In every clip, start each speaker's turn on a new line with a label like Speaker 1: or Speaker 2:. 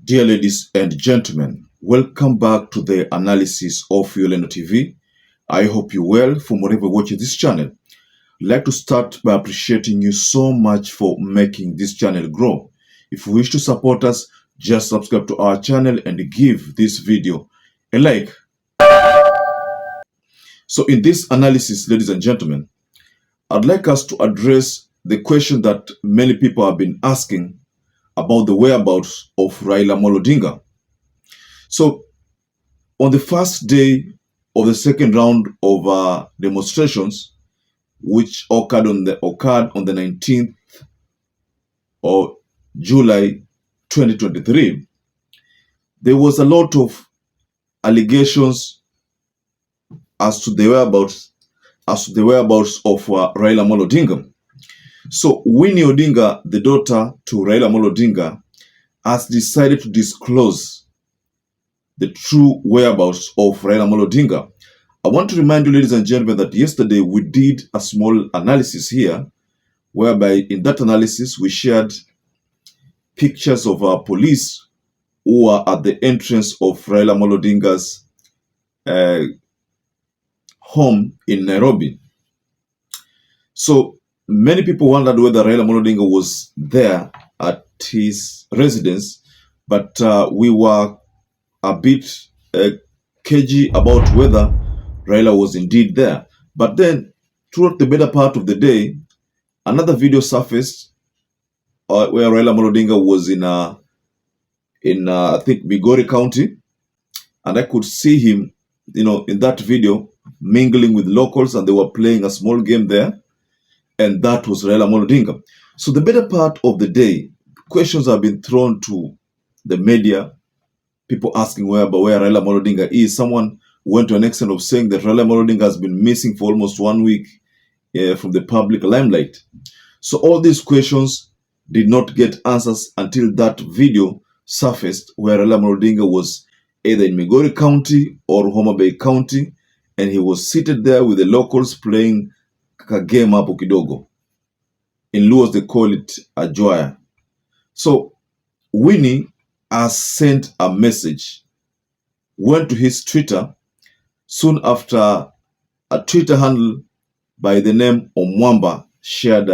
Speaker 1: Dear ladies and gentlemen, welcome back to the analysis of YOLENO TV. I hope you're well from wherever you're watching this channel. I'd like to start by appreciating you so much for making this channel grow. If you wish to support us, just subscribe to our channel and give this video a like. So in this analysis, ladies and gentlemen, I'd like us to address the question that many people have been asking about the whereabouts of RAILA Odinga. So, on the first day of the second round of demonstrations, which occurred on the 19th of July 2023, there was a lot of allegations as to the whereabouts of RAILA Odinga. So Winnie Odinga, the daughter to RAILA Odinga, has decided to disclose the true whereabouts of RAILA Odinga. I want to remind you, ladies and gentlemen, that yesterday we did a small analysis here, whereby in that analysis we shared pictures of our police who are at the entrance of RAILA Odinga's home in Nairobi. So many people wondered whether RAILA Odinga was there at his residence, but we were a bit cagey about whether RAILA was indeed there. But then, throughout the better part of the day, another video surfaced where RAILA Odinga was in I think Migori County, and I could see him, in that video mingling with locals, and they were playing a small game there. And that was RAILA Odinga. So the better part of the day, questions have been thrown to the media, people asking where RAILA Odinga is. Someone went to an extent of saying that RAILA Odinga has been missing for almost 1 week from the public limelight. So all these questions did not get answers until that video surfaced where RAILA Odinga was either in Migori County or Homa Bay County, and he was seated there with the locals playing a game hapo kidogo. In Luos they call it a joya. So Winnie has sent a message, went to his Twitter soon after a Twitter handle by the name Omwamba shared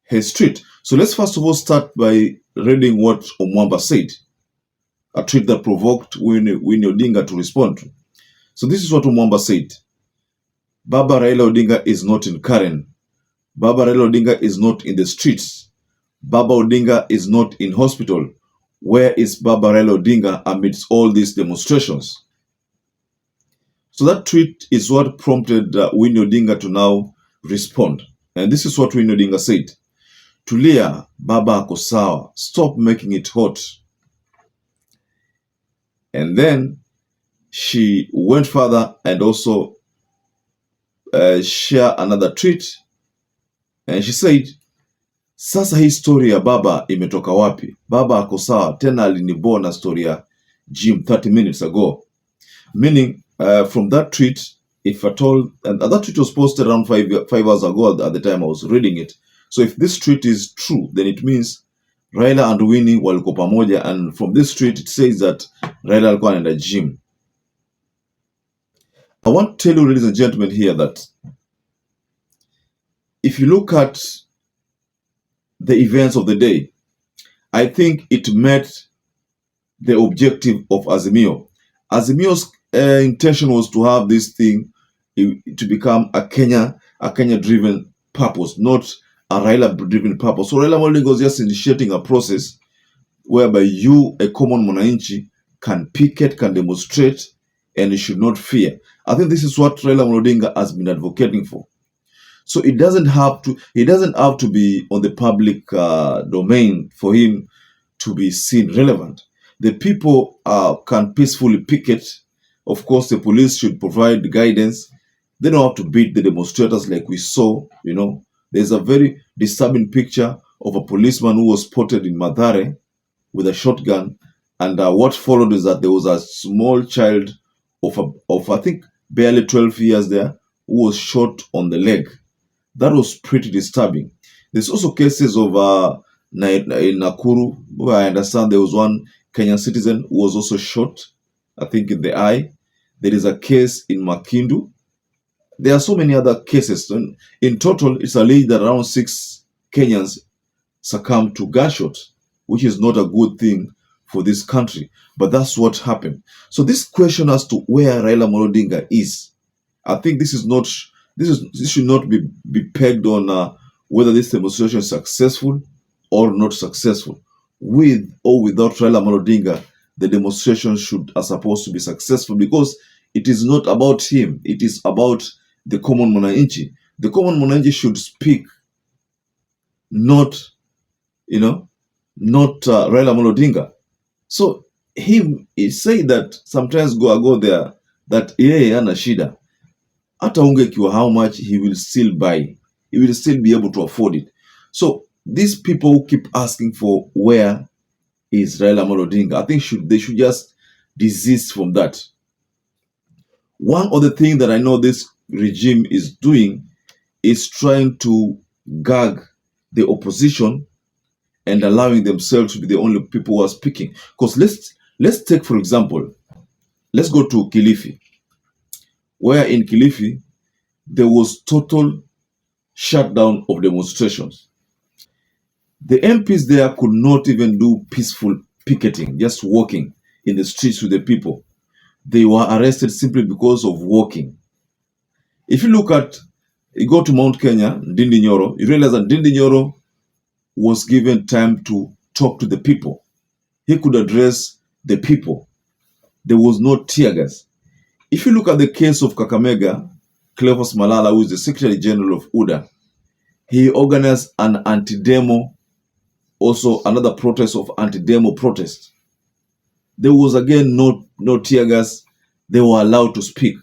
Speaker 1: his tweet. So let's first of all start by reading what Omwamba said, a tweet that provoked Winnie Odinga to respond to. So this is what Omwamba said. Baba RAILA Odinga is not in Karen. Baba RAILA Odinga is not in the streets. Baba Odinga is not in hospital. Where is Baba RAILA Odinga amidst all these demonstrations? So that tweet is what prompted Winnie Odinga to now respond. And this is what Winnie Odinga said. Tulia, Baba ako sawa. Stop making it hot. And then she went further and also share another tweet, and she said, sasa hii story ya baba imetoka wapi? Baba ako sawa, tena alinibona story ya gym 30 minutes ago. Meaning, from that tweet, if at all, and that tweet was posted around 5 hours ago at the time I was reading it. So if this tweet is true, then it means RAILA and Winnie walikuwa pamoja, and from this tweet it says that RAILA alikuwa anaenda gym. I want to tell you, ladies and gentlemen, here that if you look at the events of the day, I think it met the objective of Azimio. Azimio's intention was to have this thing to become a Kenya-driven purpose, not a RAILA-driven purpose. So RAILA Odinga was just initiating a process whereby you, a common mwananchi, can picket, can demonstrate, and you should not fear. I think this is what RAILA Odinga has been advocating for. So it doesn't have to be on the public domain for him to be seen relevant. The people can peacefully picket. Of course, the police should provide guidance. They don't have to beat the demonstrators like we saw. There's a very disturbing picture of a policeman who was spotted in Mathare with a shotgun, and what followed is that there was a small child of I think barely 12 years there who was shot on the leg. That was pretty disturbing. There's also cases of in Nakuru, where I understand there was one Kenyan citizen who was also shot, I think in the eye. There is a case in Makindu. There are so many other cases. In total, it's alleged that around 6 Kenyans succumbed to gunshots, which is not a good thing for this country. But that's what happened. So this question as to where Raila Odinga is, I think this should not be pegged on whether this demonstration is successful or not successful. With or without Raila Odinga, the demonstration are supposed to be successful because it is not about him. It is about the common mwananchi. The common mwananchi should speak, not Raila Odinga. So he said that sometimes go there that yeye ana shida. Hata unga ikiwa how much he will still buy. He will still be able to afford it. So these people who keep asking for where is Raila Odinga, I think they should just desist from that. One of the things that I know this regime is doing is trying to gag the opposition and allowing themselves to be the only people who are speaking. Because let's take, for example, let's go to Kilifi, where in Kilifi there was total shutdown of demonstrations. The MPs there could not even do peaceful picketing, just walking in the streets with the people. They were arrested simply because of walking. If you go to Mount Kenya, Ndindi Nyoro, you realize that Ndindi Nyoro was given time to talk to the people. He could address the people. There was no tear gas. If you look at the case of Kakamega, Cleophas Malala, who is the Secretary General of UDA, he organized an anti-demo, also another protest of anti-demo protest. There was again no tear gas. They were allowed to speak.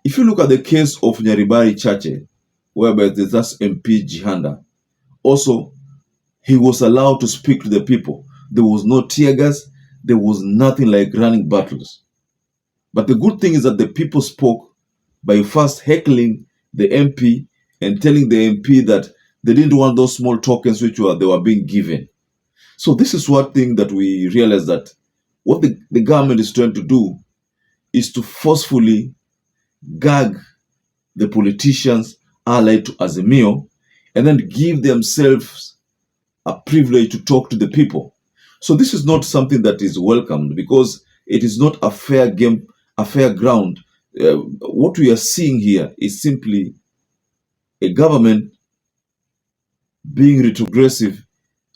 Speaker 1: If you look at the case of Nyaribari Chache, whereby that's MP Jihanda, also he was allowed to speak to the people. There was no tear gas. There was nothing like running battles. But the good thing is that the people spoke by first heckling the MP and telling the MP that they didn't want those small tokens they were being given. So this is one thing that we realize, that what the government is trying to do is to forcefully gag the politicians allied to Azimio and then give themselves a privilege to talk to the people. So this is not something that is welcomed because it is not a fair game, a fair ground. What we are seeing here is simply a government being retrogressive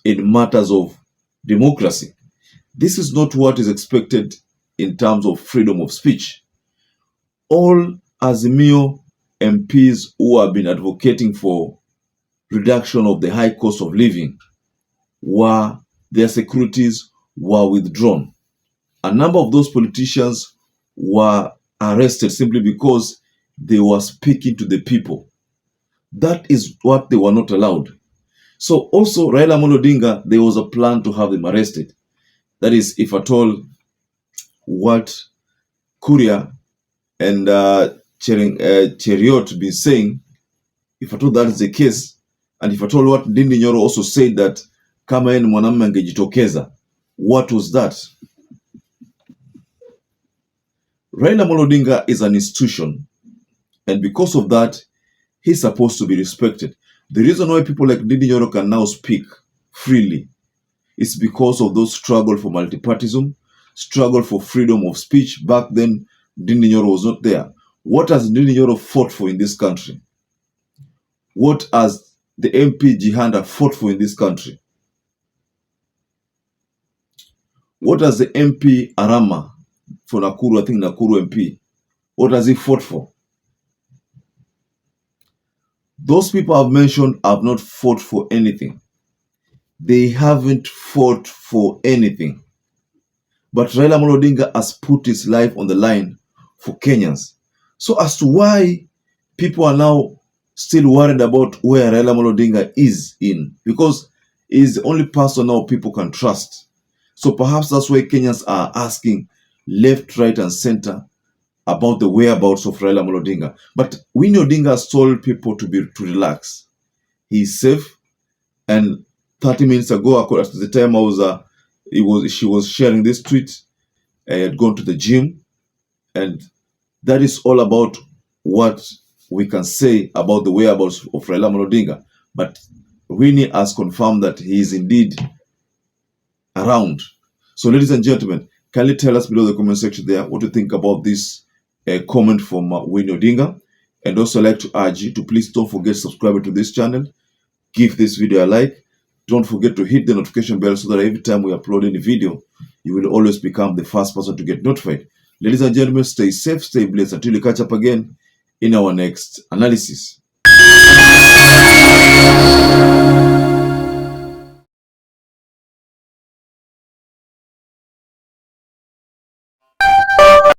Speaker 1: in matters of democracy. This is not what is expected in terms of freedom of speech. All Azimio MPs who have been advocating for reduction of the high cost of living, their securities were withdrawn. A number of those politicians were arrested simply because they were speaking to the people. That is what they were not allowed. So also Raila Odinga, there was a plan to have them arrested. That is, if at all what Kuria and Cheriot been saying, if at all that is the case, and if at all what Ndindi Nyoro also said, that kama yeye ni mwanamume angejitokeza, what was that? Raila Odinga is an institution, and because of that, he's supposed to be respected. The reason why people like Ndindi Nyoro can now speak freely is because of those struggle for multipartyism, struggle for freedom of speech. Back then, Ndindi Nyoro was not there. What has Ndindi Nyoro fought for in this country? What has the MP Jihanda fought for in this country? What has the MP Arama for Nakuru, I think Nakuru MP, what has he fought for? Those people I've mentioned have not fought for anything. They haven't fought for anything. But Raila Odinga has put his life on the line for Kenyans. So as to why people are now still worried about where Raila Odinga is in, because he's the only person now people can trust. So perhaps that's why Kenyans are asking left, right, and center about the whereabouts of Raila Odinga. But Winnie Odinga has told people to relax. He is safe. And 30 minutes ago, at the time I was She was sharing this tweet. I had gone to the gym, and that is all about what we can say about the whereabouts of Raila Odinga. But Winnie has confirmed that he is indeed around. So, ladies and gentlemen, kindly tell us below the comment section there what you think about this comment from Winnie Odinga. And also, I'd like to urge you to please don't forget to subscribe to this channel. Give this video a like. Don't forget to hit the notification bell so that every time we upload any video, you will always become the first person to get notified. Ladies and gentlemen, stay safe, stay blessed until we catch up again in our next analysis.